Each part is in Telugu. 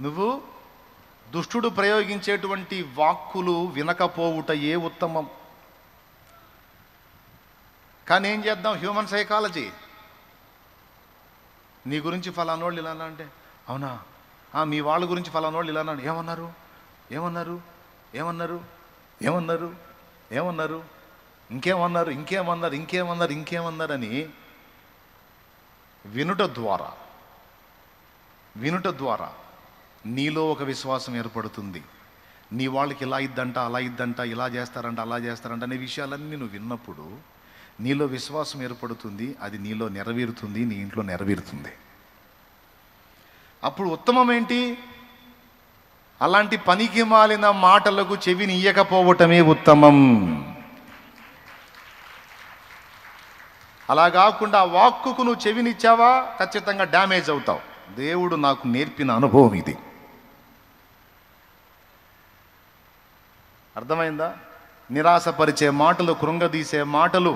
నువ్వు దుష్టుడు ప్రయోగించేటువంటి వాక్కులు వినకపోవుట ఏ ఉత్తమం. కానీ ఏం చేద్దాం, హ్యూమన్ సైకాలజీ. నీ గురించి ఫలానోళ్ళు ఇలా అంటే, అవునా, మీ వాళ్ళ గురించి ఫలానోళ్ళు ఇలా అన్నాడు, ఏమన్నారు ఏమన్నారు ఏమన్నారు ఏమన్నారు ఏమన్నారు ఇంకేమన్నారు ఇంకేమన్నారు ఇంకేమన్నారు ఇంకేమన్నారు అని వినుట ద్వారా నీలో ఒక విశ్వాసం ఏర్పడుతుంది. నీ వాళ్ళకి ఇలా ఇద్దంట అలా ఇద్దంట, ఇలా చేస్తారంట అలా చేస్తారంట అనే విషయాలన్నీ నువ్వు విన్నప్పుడు నీలో విశ్వాసం ఏర్పడుతుంది. అది నీలో నెరవేరుతుంది, నీ ఇంట్లో నెరవేరుతుంది. అప్పుడు ఉత్తమం ఏంటి? అలాంటి పనికి మాలిన మాటలకు చెవిని ఇయ్యకపోవటమే ఉత్తమం. అలా కాకుండా ఆ వాక్కుకు నువ్వు చెవినిచ్చావా ఖచ్చితంగా డ్యామేజ్ అవుతావు. దేవుడు నాకు నేర్పిన అనుభవం ఇది. అర్థమైందా? నిరాశపరిచే మాటలు, కృంగదీసే మాటలు,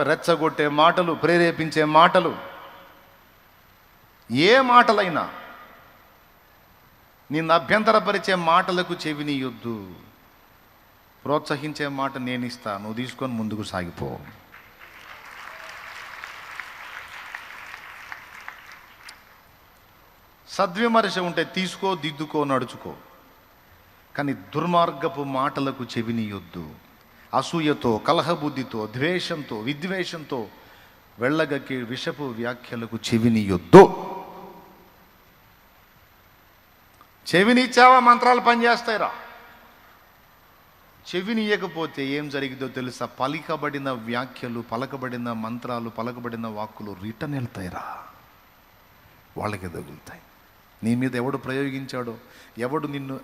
రెచ్చగొట్టే మాటలు, ప్రేరేపించే మాటలు, ఏ మాటలైనా నిన్ను అభ్యంతరపరిచే మాటలకు చెవినియొద్దు. ప్రోత్సహించే మాట నేను ఇస్తా, నువ్వు తీసుకొని ముందుకు సాగిపో. సద్విమర్శ ఉంటే తీసుకో, దిద్దుకో, నడుచుకో. కానీ దుర్మార్గపు మాటలకు చెవినియొద్దు. అసూయతో, కలహబుద్ధితో, ద్వేషంతో, విద్వేషంతో వెళ్ళగక్కి విషపు వ్యాఖ్యలకు చెవినియొద్దు. చెవినిచ్చావా మంత్రాలు పనిచేస్తాయిరా. చెవినియకపోతే ఏం జరిగిందో తెలుసా? పలికబడిన వ్యాఖ్యలు, పలకబడిన మంత్రాలు, పలకబడిన వాక్కులు రిటర్న్ వెళ్తాయిరా, వాళ్ళకి తగులుతాయి. నీ మీద ఎవడు ప్రయోగించాడో, ఎవడు నిన్ను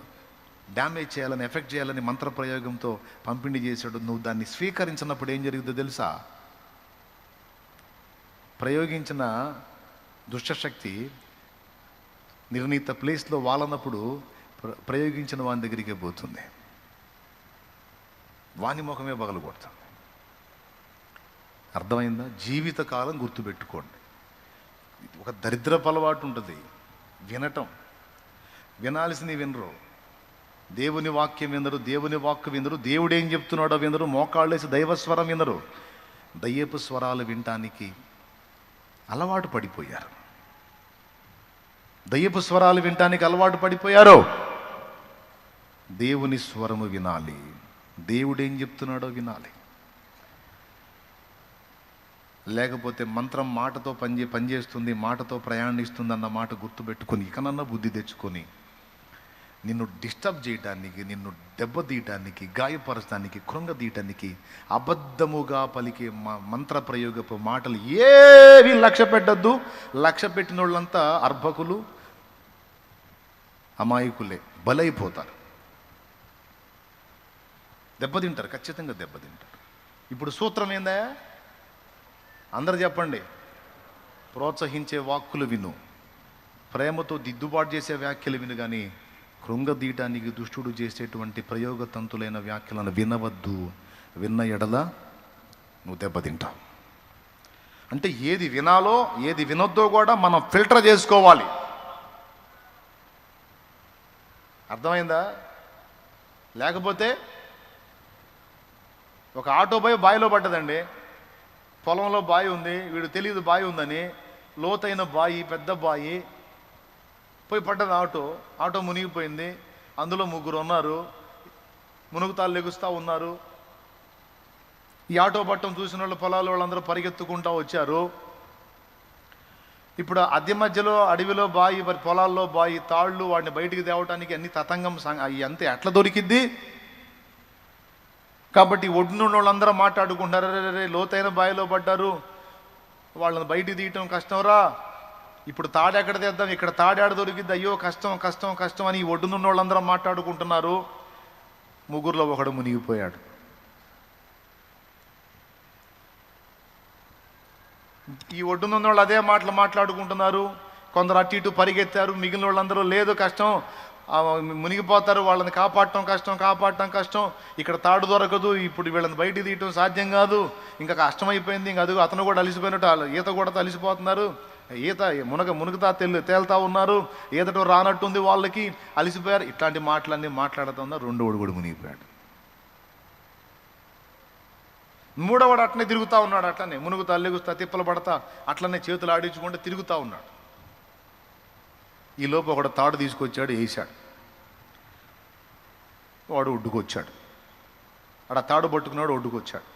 డ్యామేజ్ చేయాలని, ఎఫెక్ట్ చేయాలని మంత్ర ప్రయోగంతో పంపిణీ చేశాడు, నువ్వు దాన్ని స్వీకరించినప్పుడు ఏం జరిగిందో తెలుసా? ప్రయోగించిన దుష్టశక్తి నిర్ణీత ప్లేస్లో వాలనప్పుడు ప్రయోగించిన వాని దగ్గరికే పోతుంది, వాని ముఖమే పగలు కొడుతుంది. అర్థమైందా? జీవితకాలం గుర్తుపెట్టుకోండి. ఒక దరిద్రపు అలవాటు ఉంటుంది, వినటం. వినాల్సింది వినరు, దేవుని వాక్యం వినరు, దేవుని వాక్కు వినరు, దేవుడు ఏం చెప్తున్నాడో వినరు, మోకాళ్ళేసి దైవస్వరం వినరు. దయ్యపు స్వరాలు వినటానికి అలవాటు పడిపోయారు. దయ్యపు స్వరాలు వినటానికి అలవాటు పడిపోయారు. దేవుని స్వరము వినాలి, దేవుడు ఏం చెప్తున్నాడో వినాలి. లేకపోతే మంత్రం మాటతో పనిచేస్తుంది, మాటతో ప్రయాణిస్తుంది అన్న మాట గుర్తుపెట్టుకొని ఇకనన్నా బుద్ధి తెచ్చుకొని నిన్ను డిస్టర్బ్ చేయడానికి, నిన్ను దెబ్బతీయటానికి, గాయపరచడానికి, కృంగతీయటానికి అబద్ధముగా పలికే మంత్ర ప్రయోగపు మాటలు ఏవి లక్ష్య పెట్టద్దు. లక్ష్య పెట్టిన వాళ్ళంతా అర్భకులు, అమాయకులే, బలైపోతారు, దెబ్బతింటారు, ఖచ్చితంగా దెబ్బతింటారు. ఇప్పుడు సూత్రం ఏందా? అందరు చెప్పండి. ప్రోత్సహించే వాక్కులు విను, ప్రేమతో దిద్దుబాటు చేసే వ్యాఖ్యలు విను, కానీ కృంగదీయటానికి దుష్టుడు చేసేటువంటి ప్రయోగతంతులైన వ్యాఖ్యలను వినవద్దు. విన్న ఎడల నువ్వు దెబ్బతింటావు. అంటే ఏది వినాలో ఏది వినొద్దో కూడా మనం ఫిల్టర్ చేసుకోవాలి. అర్థమైందా? లేకపోతే ఒక ఆటో బావిలో పడ్డదండి. పొలంలో బావి ఉంది, వీడు తెలియదు బావి ఉందని, లోతైన బావి, పెద్ద బావి, పోయి పడ్డది ఆటో మునిగిపోయింది. అందులో 3 ఉన్నారు, మునుగుతాలు లెగుస్తూ ఉన్నారు. ఈ ఆటో పట్టం చూసిన వాళ్ళు, పొలాల వాళ్ళందరూ పరిగెత్తుకుంటూ వచ్చారు. ఇప్పుడు అద్దె మధ్యలో అడవిలో బావి, పొలాల్లో బావి, తాళ్ళు, వాడిని బయటికి తేవటానికి అన్ని తతంగం అంతే ఎట్లా దొరికిద్ది. కాబట్టి ఒడ్డున వాళ్ళందరూ మాట్లాడుకుంటారు, రే లోతైన బావిలో పడ్డారు, వాళ్ళని బయటికి తీయటం కష్టంరా, ఇప్పుడు తాడు ఎక్కడ తెద్దాం, ఇక్కడ తాడాడు దొరికిద్ది, అయ్యో కష్టం కష్టం కష్టం అని ఒడ్డునున్న వాళ్ళందరూ మాట్లాడుకుంటున్నారు. 3లో ఒకడు మునిగిపోయాడు. ఈ ఒడ్డునున్న వాళ్ళు అదే మాటలు మాట్లాడుకుంటున్నారు. కొందరు అటు ఇటు పరిగెత్తారు, మిగిలిన వాళ్ళందరూ లేదు కష్టం, మునిగిపోతారు, వాళ్ళని కాపాడటం కష్టం, ఇక్కడ తాడు దొరకదు, ఇప్పుడు వీళ్ళని బయటికి తీయటం సాధ్యం కాదు, ఇంకా కష్టమైపోయింది, ఇంకా అదిగో అతను కూడా అలిసిపోయినట్టు ఈత కూడా అలిసిపోతున్నారు, ఈత మునుగుతా తేలుతా ఉన్నారు, ఈతటో రానట్టుంది వాళ్ళకి, అలిసిపోయారు. ఇట్లాంటి మాటలన్నీ మాట్లాడుతూ ఉన్నారు. రెండోడు కూడా మునిగిపోయాడు. మూడోవాడు అట్లనే తిరుగుతూ ఉన్నాడు. అట్లనే మునుగుతా లెగుస్తా తిప్పలు పడతా అట్లనే చేతులు ఆడించుకుంటే తిరుగుతూ ఉన్నాడు. ఈ లోపు ఒకడు తాడు తీసుకొచ్చాడు, వేసాడు. వాడు ఒడ్డుకొచ్చాడు. అక్కడ తాడు పట్టుకున్నాడు, ఒడ్డుకొచ్చాడు.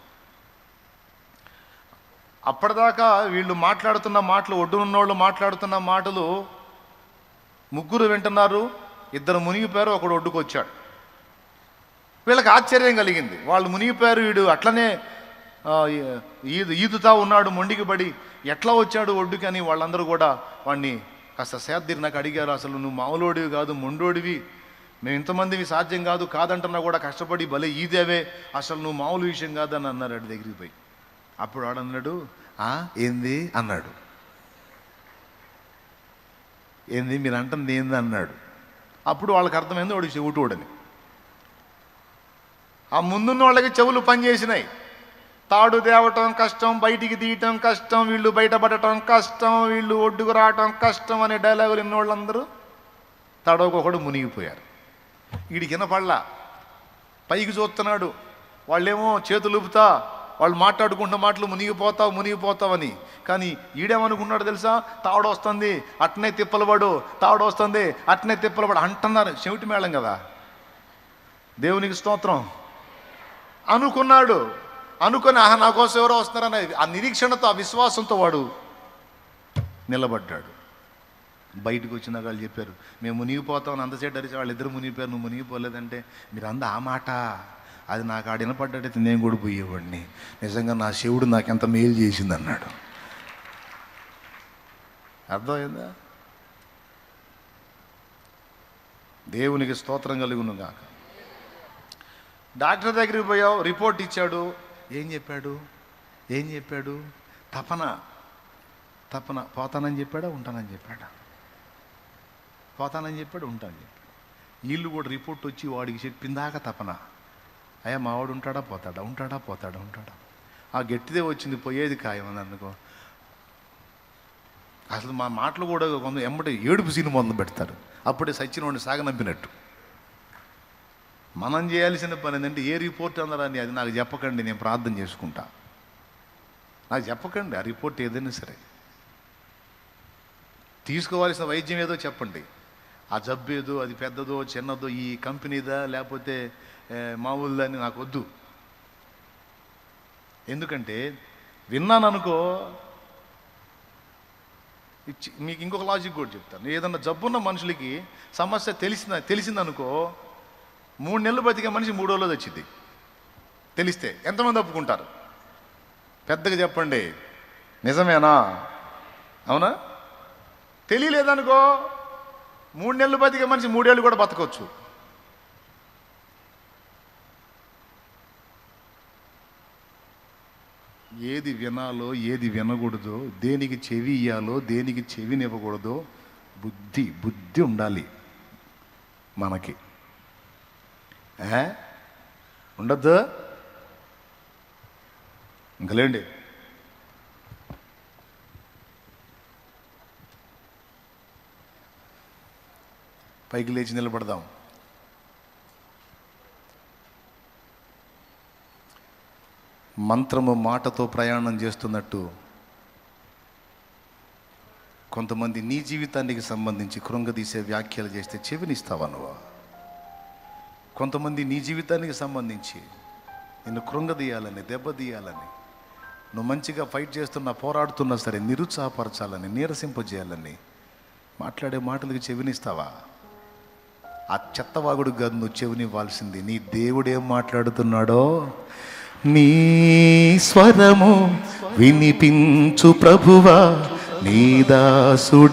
అప్పటిదాకా వీళ్ళు మాట్లాడుతున్న మాటలు, ఒడ్డునున్నోళ్ళు మాట్లాడుతున్న మాటలు ముగ్గురు వింటున్నారు. ఇద్దరు మునిగిపోయారు, ఒకడు ఒడ్డుకొచ్చాడు. వీళ్ళకి ఆశ్చర్యం కలిగింది. వాళ్ళు మునిగిపోయారు, వీడు అట్లనే ఈదుతా ఉన్నాడు మొండికి పడి, ఎట్లా వచ్చాడు ఒడ్డుకి అని వాళ్ళందరూ కూడా వాడిని కాస్త సేద్దిరి నాకు అడిగారు. అసలు నువ్వు మామూలోడివి కాదు, మొండోడివి, మేము ఇంతమందివి సాధ్యం కాదు, కాదంటున్నా కూడా కష్టపడి భలే ఈదేవే, అసలు నువ్వు మామూలు విషయం కాదని అన్నారు వాడి దగ్గరికి పోయి. అప్పుడు వాడన్నాడు, ఏంది అన్నాడు. ఏంది మీరు అంటుంది ఏంది అన్నాడు. అప్పుడు వాళ్ళకి అర్థమైంది వాడు చెవిటోడని. ఆ ముందున్న వాళ్ళకి చెవులు పనిచేసినాయి. తాడు తేవటం కష్టం, బయటికి తీయటం కష్టం, వీళ్ళు బయటపడటం కష్టం, వీళ్ళు ఒడ్డుకు రావటం కష్టం అనే డైలాగులు విన్న వాళ్ళందరూ తడవకొకడు మునిగిపోయారు. వీడికి వినపడలా, పైకి చూస్తున్నాడు. వాళ్ళేమో చేతులు ఊపుతా వాళ్ళు మాట్లాడుకుంటున్న మాటలు మునిగిపోతావని. కానీ ఈడేమనుకున్నాడు తెలుసా? తాడు వస్తుంది అట్నే తిప్పలబడు, తాడు వస్తుంది అట్నే తిప్పలబడు అంటున్నారు. చెవిటి మేళం కదా, దేవునికి స్తోత్రం అనుకున్నాడు. అనుకొని నా కోసం ఎవరో వస్తున్నారని ఆ నిరీక్షణతో, ఆ విశ్వాసంతో వాడు నిలబడ్డాడు. బయటకు వచ్చిన వాళ్ళు చెప్పారు, మేము మునిగిపోతామని అంతసేపు అరిచి వాళ్ళిద్దరు మునిగిపోయారు, నువ్వు మునిగిపోలేదంటే మీరు అంద ఆ మాట. అది నాకు ఆడ వినపడ్డట్టయితే నేను కూడా పోయేవాడిని. నిజంగా నా శివుడు నాకు ఎంత మేలు చేసింది అన్నాడు. అర్థమైందా? దేవునికి స్తోత్రం కలుగును గాక. డాక్టర్ దగ్గరికి పోయావు, రిపోర్ట్ ఇచ్చాడు. ఏం చెప్పాడు? తపన పోతానని చెప్పాడా, ఉంటానని చెప్పాడా? పోతానని చెప్పాడు, ఉంటానని చెప్పాడు. వీళ్ళు కూడా రిపోర్ట్ వచ్చి వాడికి చెప్పిందాక తపన. అయ్యా మావాడు ఉంటాడా పోతాడా. ఆ గట్టిదే వచ్చింది, పోయేది ఖాయమని అనుకో. అసలు మా మాటలు కూడా కొంత ఎమ్మటి ఏడుపు సీను మొదలు పెడతారు. అప్పుడే సచ్చినోడిని సాగనంపినట్టు. మనం చేయాల్సిన పని ఏంటంటే, ఏ రిపోర్ట్ అన్నారని అది నాకు చెప్పకండి, నేను ప్రార్థన చేసుకుంటా. నాకు చెప్పకండి ఆ రిపోర్ట్ ఏదైనా సరే. తీసుకోవాల్సిన వైద్యం ఏదో చెప్పండి. ఆ జబ్బు ఏదో, అది పెద్దదో చిన్నదో, ఈ కంపెనీదా లేకపోతే మామూలుదని నాకు వద్దు. ఎందుకంటే విన్నాను అనుకో, మీకు ఇంకొక లాజిక్ కూడా చెప్తాను. ఏదన్నా జబ్బున్న మనుషులకి సమస్య తెలిసిందనుకో, 3 నెలలు బతికే మనిషి 3 రోజులు వచ్చింది. తెలిస్తే ఎంతమంది ఒప్పుకుంటారు? పెద్దగా చెప్పండి, నిజమేనా? అవునా? తెలియలేదనుకో, 3 నెలలు బతికే మనిషి 3 ఏళ్ళు కూడా బతకొచ్చు. ఏది వినాలో ఏది వినకూడదో, దేనికి చెవి ఇయ్యాలో దేనికి చెవినివ్వకూడదో బుద్ధి ఉండాలి మనకి. ఉండద్దు ఇంకలేండి. పైకి లేచి నిలబడదాం. మంత్రము మాటతో ప్రయాణం చేస్తున్నట్టు కొంతమంది నీ జీవితానికి సంబంధించి కృంగదీసే వ్యాఖ్యలు చేస్తే చెవినిస్తావా నువ్వు? కొంతమంది నీ జీవితానికి సంబంధించి నిన్ను కృంగదీయాలని, దెబ్బతీయాలని, నువ్వు మంచిగా ఫైట్ చేస్తున్నా, పోరాడుతున్నా సరే నిరుత్సాహపరచాలని, నీరసింపజేయాలని మాట్లాడే మాటలకి చెవినిస్తావా? ఆ చెత్తవాగుడు కాదు నువ్వు చెవినివ్వాల్సింది. నీ దేవుడు ఏం మాట్లాడుతున్నాడో నీ స్వరము వినిపించు ప్రభువా, నీ దాసుడలకించున్.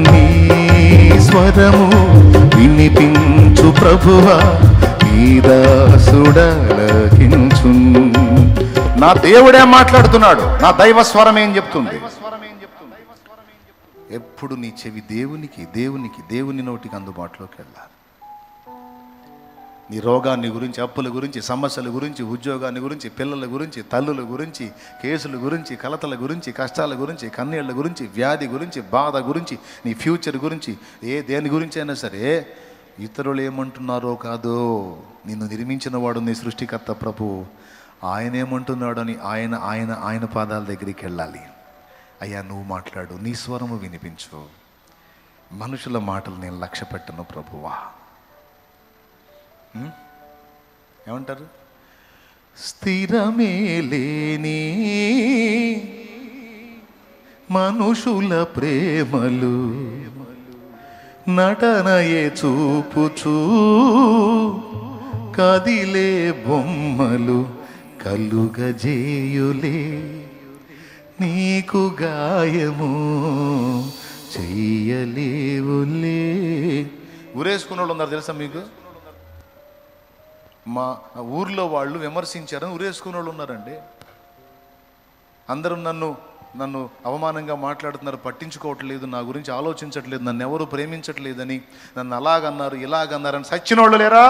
నీ స్వరము వినిపించు ప్రభువా, నీ దాసుడలకించున్. నా దేవుడే మాట్లాడుతున్నాడు, నా దైవ స్వరం ఏం చెప్తుంది? ఎప్పుడు నీ చెవి దేవుని నోటికి అందుబాటులోకి వెళ్ళాలి. నీ రోగాన్ని గురించి, అప్పుల గురించి, సమస్యల గురించి, ఉద్యోగాన్ని గురించి, పిల్లల గురించి, తల్లుల గురించి, కేసుల గురించి, కలతల గురించి, కష్టాల గురించి, కన్నీళ్ల గురించి, వ్యాధి గురించి, బాధ గురించి, నీ ఫ్యూచర్ గురించి, దేని గురించి అయినా సరే ఇతరులు ఏమంటున్నారో కాదు, నిన్ను నిర్మించిన వాడు నీ సృష్టికర్త ప్రభు, ఆయన ఏమంటున్నాడని ఆయన ఆయన ఆయన పాదాల దగ్గరికి వెళ్ళాలి. అయ్యా నువ్వు మాట్లాడు, నీ స్వరము వినిపించు, మనుషుల మాటలు నేను లక్ష్య పెట్టను ప్రభువా. ఏమంటారు? స్థిరమే లేని మనుషుల ప్రేమలు నటనయే చూపుచూ కదిలే బొమ్మలు కలుగజేయులే నీకు గాయము చెయ్యలేవులే. ఊరేసుకున్న వాళ్ళు ఉన్నారు తెలుసా మీకు? మా ఊర్లో వాళ్ళు విమర్శించారని ఊరేసుకున్న వాళ్ళు ఉన్నారండి. అందరూ నన్ను అవమానంగా మాట్లాడుతున్నారు, పట్టించుకోవట్లేదు, నా గురించి ఆలోచించట్లేదు, నన్ను ఎవరు ప్రేమించట్లేదని, నన్ను అలాగన్నారు ఇలాగన్నారని సచ్చిన వాళ్ళు లేరా?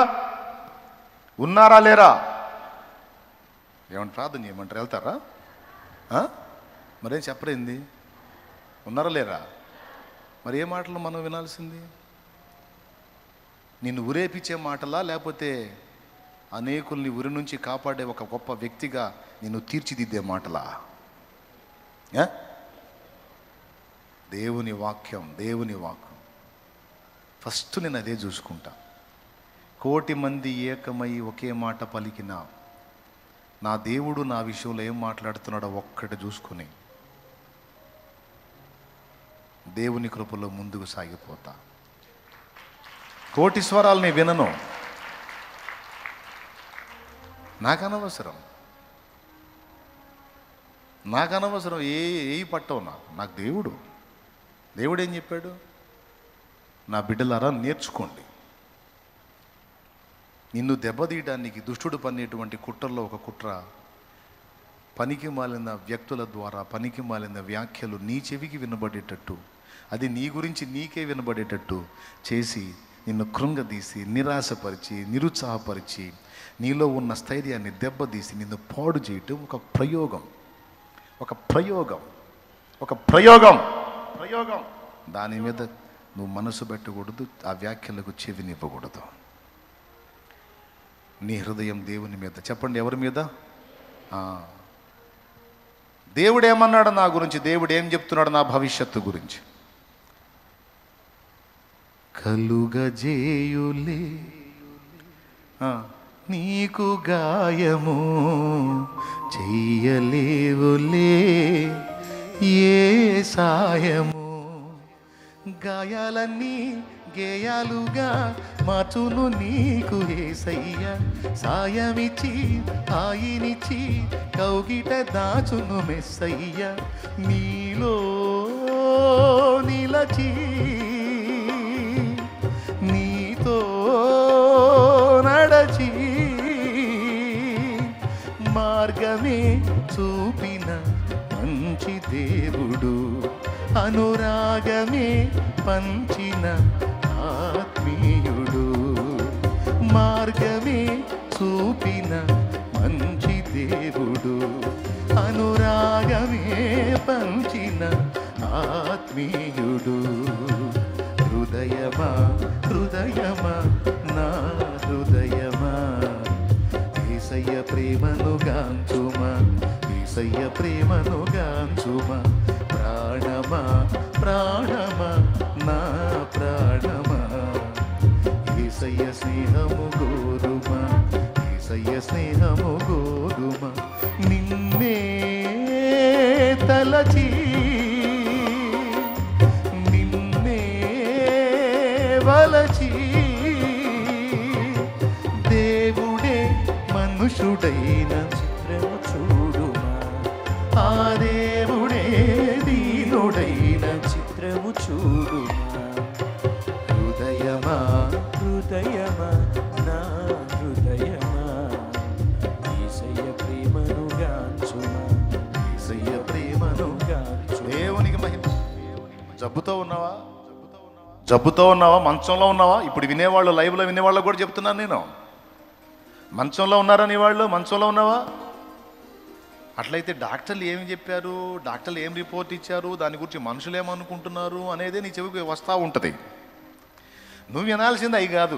ఉన్నారా లేరా? ఏమంటే ప్రార్థన చేయమంటారు, వెళ్తారా? మరేం చెప్పరేంది? ఉన్నారా లేరా? మరి ఏ మాటలు మనం వినాల్సింది? నిన్ను ఉరేపించే మాటలా, లేకపోతే అనేకుల్ని ఉరి నుంచి కాపాడే ఒక గొప్ప వ్యక్తిగా నిన్ను తీర్చిదిద్దే మాటలా? దేవుని వాక్యం ఫస్ట్ నేను అదే చూసుకుంటా. 1,000,000 మంది ఏకమై ఒకే మాట పలికిన నా దేవుడు నా విషయంలో ఏం మాట్లాడుతున్నాడో ఒక్కటి చూసుకుని దేవుని కృపలో ముందుకు సాగిపోతా. 1,000,000 స్వరాలు నేను వినను, నాకు అనవసరం. ఏ పట్టవు నాకు దేవుడు ఏం చెప్పాడు? నా బిడ్డలారా నేర్చుకోండి. నిన్ను దెబ్బతీయడానికి దుష్టుడు పన్నేటువంటి కుట్రల్లో ఒక కుట్ర, పనికి మాలిన వ్యక్తుల ద్వారా పనికి మాలిన వ్యాఖ్యలు నీ చెవికి వినబడేటట్టు, అది నీ గురించి నీకే వినబడేటట్టు చేసి నిన్ను కృంగదీసి, నిరాశపరిచి, నిరుత్సాహపరిచి, నీలో ఉన్న స్థైర్యాన్ని దెబ్బతీసి నిన్ను పాడు చేయటం ఒక ప్రయోగం. దాని మీద నువ్వు మనసు పెట్టకూడదు, ఆ వ్యాఖ్యలకు చెవినివ్వకూడదు. నీ హృదయం దేవుని మీద. చెప్పండి, ఎవరి మీద? దేవుడు ఏమన్నాడు నా గురించి, దేవుడు ఏం చెప్తున్నాడు నా భవిష్యత్తు గురించి? కలుగజేయులే నీకు గాయము చెయ్యలేవులే ఏ సాయము. గాయాలన్నీ గేయాలుగా మార్చును నీకు యేసయ్య, సాయమిచ్చి ఆయినిచ్చి కౌగిట దాచును మెస్సయ్య. నీలో నిలచి నీతో నడచి మార్గమే చూపిన మంచి దేవుడు, అనురాగమే పంచిన ఆత్మీయుడు. మార్గమే చూపిన మంచి దేవుడు, అనురాగమే పంచిన ఆత్మీయుడు. హృదయమా నా హృదయమా యేసయ్య ప్రేమను గాంచుమా, యేసయ్య ప్రేమను గాంచుమా. ప్రాణమా నా ప్రాణమా యేసయ్య స్నేహము గోరుమా, నిన్నే తలచి నిన్నే వలచి దేవుడే మనుషుడైన చిత్రము చూడుమా, ఆ దేవుడే దీనుడైన చిత్రము చూడుమా. హృదయమా నా హృదయమా యేసయ్య ప్రేమను గాంచుమా, యేసయ్య ప్రేమను గాంచు. దేవునికి మహిమ. జబ్బుతో ఉన్నావా, మంచంలో ఉన్నావా? ఇప్పుడు వినేవాళ్ళు, లైవ్లో వినేవాళ్ళు కూడా చెప్తున్నాను నేను. మంచంలో ఉన్నారా నీ వాళ్ళు? మంచంలో ఉన్నావా? అట్లయితే డాక్టర్లు ఏమి చెప్పారు, డాక్టర్లు ఏం రిపోర్ట్ ఇచ్చారు, దాని గురించి మనుషులు ఏమనుకుంటున్నారు అనేదే నీ చెవికి వస్తూ ఉంటుంది. నువ్వు వినాల్సింది అవి కాదు.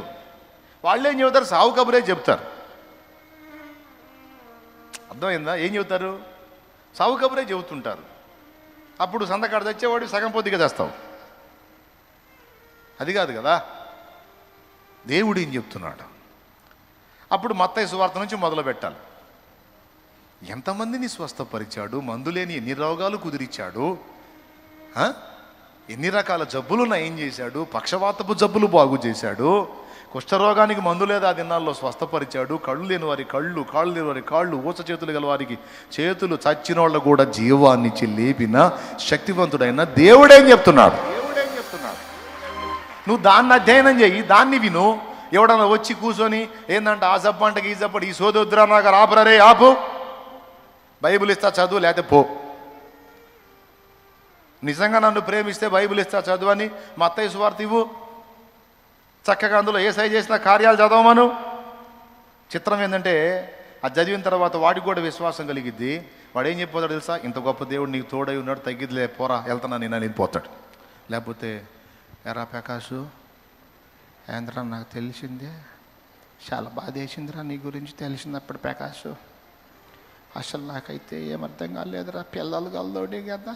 వాళ్ళు ఏం చెబుతారు? సావు కబురే చెప్తారు. అర్థమైందా? ఏం చెబుతారు? సావు కబురే చెబుతుంటారు. అప్పుడు సంతకాడ తెచ్చేవాడు సగం పొద్దుగా చేస్తావు. అది కాదు కదా. దేవుడు ఏం చెప్తున్నాడు? అప్పుడు మత్తయి సువార్త నుంచి మొదలు పెట్టాలి. ఎంతమందిని స్వస్థపరిచాడు, మందులేని ఎన్ని రోగాలు కుదిరిచ్చాడు, ఎన్ని రకాల జబ్బులు ఏం చేశాడు, పక్షవాతపు జబ్బులు బాగు చేశాడు, కుష్ఠరోగానికి మందు లేదా ఆ దినాల్లో స్వస్థపరిచాడు, కళ్ళు లేని వారి కళ్ళు, కాళ్ళు లేని వారి కాళ్ళు, ఊచ చేతులు గల వారికి చేతులు, చచ్చిన వాళ్ళు కూడా జీవాన్నిచ్చి లేపిన శక్తివంతుడైన దేవుడేం చెప్తున్నాడు? నువ్వు దాన్ని అధ్యయనం చెయ్యి, దాన్ని విను. ఎవడన్నా వచ్చి కూర్చొని ఏందంటే ఆ జబ్బంటకి ఈ జబ్బడు, ఈ సోదొద్దురా నాకు ఆపరే ఆపు, బైబిల్ ఇస్తా చదువు, లేకపోతే పో. నిజంగా నన్ను ప్రేమిస్తే బైబిల్ ఇస్తా చదువు అని మత్తయి సువార్త ఇవ్వు. చక్కగా అందులో యేసయ్య చేసిన కార్యాలు చదవమను. చిత్రం ఏంటంటే అది చదివిన తర్వాత వాడికి కూడా విశ్వాసం కలిగిద్ది. వాడు ఏం చెప్పిపోతాడు తెలుసా? ఇంత గొప్ప దేవుడు నీకు తోడై ఉన్నాడు, తగ్గిద్దిలే పోరా వెళ్తున్నా నేను అని పోతాడు. లేకపోతే ఎరా ప్రకాషు ఏంద్రా నాకు తెలిసిందే, చాలా బాధ వేసిందిరా నీ గురించి తెలిసినప్పుడు ప్రకాషు, అసలు నాకైతే ఏమర్థం కాలేదురా, పిల్లలు కలదోడి కదా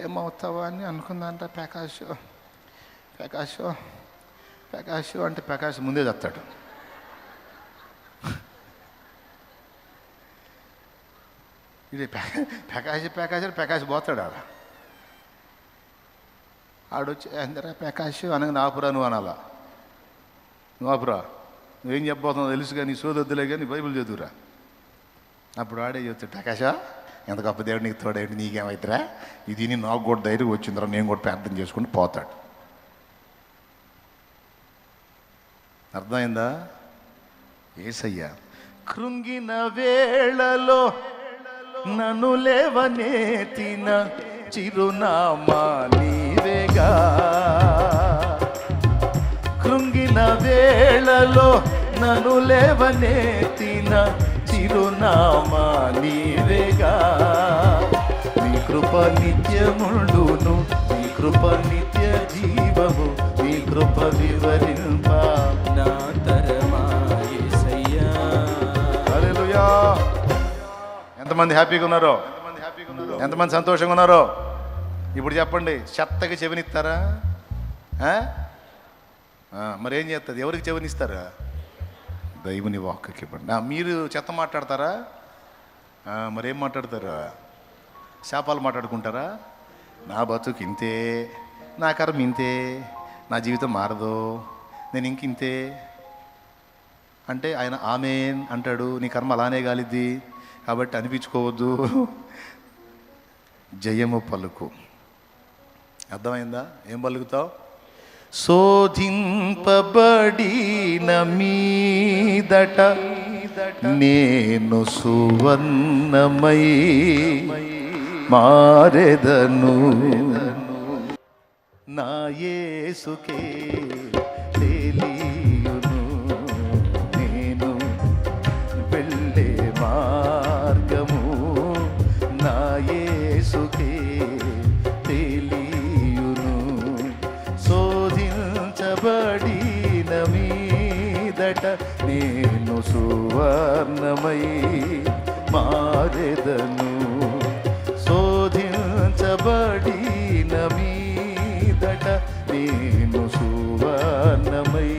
ఏమవుతావా అని అనుకున్నానరా ప్రకాషు. ప్రకాషు ప్రకాషు అంటే ప్రకాష్ ముందే చెప్తాడు. ఇది ప్రకాష్ పోతాడు. ఆడొచ్చి అందరా ప్రకాష్ అనగా నాపురా నువ్వు అనాలా. నాపురా నువ్వేం చెప్పబోతున్నావు తెలుసు కానీ సోదొద్దులే కానీ బైబిల్ చదువురా. అప్పుడు ఆడే చెప్తాడు, ప్రకాష ఎంత గొప్ప దేవుడు నీకు తోడేంటి, నీకేమవుతురా, ఇది నాకు కూడా ధైర్యం వచ్చిందిరా, నేను కూడా ప్రార్థన చేసుకుని పోతాడు. అర్థమైందా? యేసయ్య కృంగిన వేళలో నన్ను లేవనెత్తిన చిరునామా నీవేగా, కృంగిన వేళలో నన్ను లేవనెత్తిన చిరునామా నీవేగా. నీ కృప నిత్యముండును, నీ కృప నిత్య జీవము, నీ కృప వివరింప నా తరమా యేసయ్యా. హల్లెలూయా. ఎంతమంది హ్యాపీగా ఉన్నారో? ఎంతమంది సంతోషంగా ఉన్నారో? ఇప్పుడు చెప్పండి, చెత్తకి చెవినిస్తారా? మరి ఏం చేస్తుంది? ఎవరికి చెవినిస్తారా? దైవుని వాక్కి ఇవ్వండి. మీరు చెత్త మాట్లాడతారా? మరేం మాట్లాడతారా? శాపాలు మాట్లాడుకుంటారా? నా బతుకు ఇంతే, నా కర్మ ఇంతే, నా జీవితం మారదు, నేను ఇంకింతే అంటే ఆయన ఆమేన్ అంటాడు. నీ కర్మ అలానే గాలిద్ది కాబట్టి అనిపించుకోవద్దు, జయము పలుకు. అర్థమైందా? ఏం పలుకుతావు? శోధింపబడిన మీదట నేను సువర్ణమై మారెదను, నా యేసుకే తెలియును నేను వెళ్ళే మార్గము, నా యేసుకే తెలియును. శోధించబడిన మీదట నేను సువర్ణమై మారెదను, శోధించబడిన మీదట నేను సువర్ణమై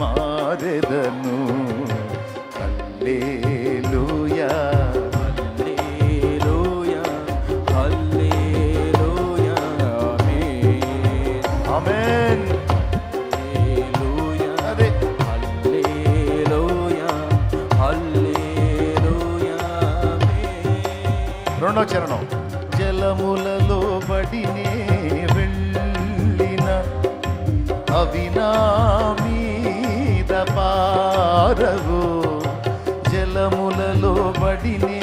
మారెదను. హల్లెలూయా హల్లెలూయా హల్లెలూయా ఆమేన్ ఆమేన్ హల్లెలూయా అదే హల్లెలూయా హల్లెలూయా ఆమేన్. రెండో చరణం. జలములలో బడినే వెళ్ళిన అవి నా మీద పారవు, జలములలో బడినే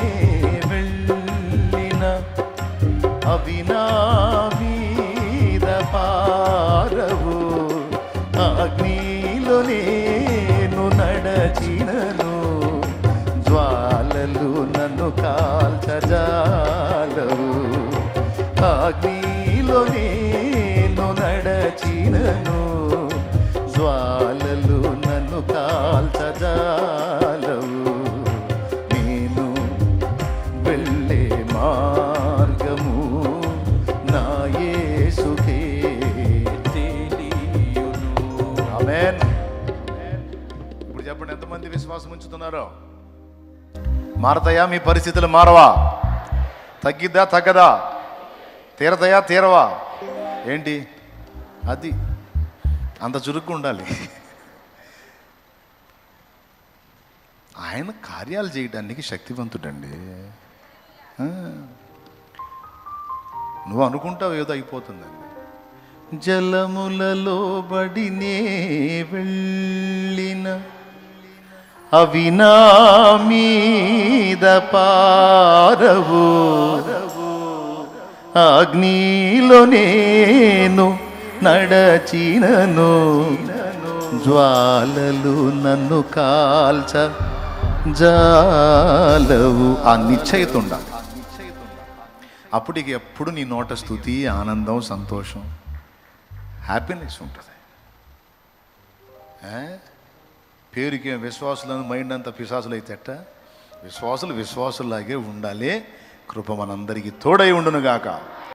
వెళ్ళిన అవి నా మీద పారవు, అగ్నిలో నేను నడచినను జాలవు. అగ్నిలో నేను నడచినను, జ్వాలలు నన్ను కాల్చజాలవు. నేను వెళ్ళే మార్గము నా యేసుకే తెలియును. ఆమేన్. ఇప్పుడు చెప్పండి, ఎంతమంది విశ్వాసం ఉంచుతున్నారో? మారతాయా మీ పరిస్థితులు? మారవా? తగ్గిద్దా? తగ్గదా? తీరతాయా? తీరవా? ఏంటి అది? అంత చురుగ్గా ఉండాలి. ఆయన కార్యాలు చేయడానికి శక్తివంతుడండి. నువ్వు అనుకుంటావు ఏదో అయిపోతుందండి. జలములలో బడినే వెళ్ళిన అవి నా మీద పారవు, అగ్నిలో నేను నడచినను, జ్వాలలు నన్ను కాల్చ జాలవు. ఆ నిశ్చయిత ఉండాలి. అప్పుడు ఎప్పుడు నీ నోట స్తుతి, ఆనందం, సంతోషం, హ్యాపీనెస్ ఉంటుంది. పేరుకి విశ్వాసులను మైండ్ అంతా పిశాసులు అయితే ఎట్ట? విశ్వాసులు విశ్వాసులాగే ఉండాలి. కృప మనందరికీ తోడై ఉండునుగాక.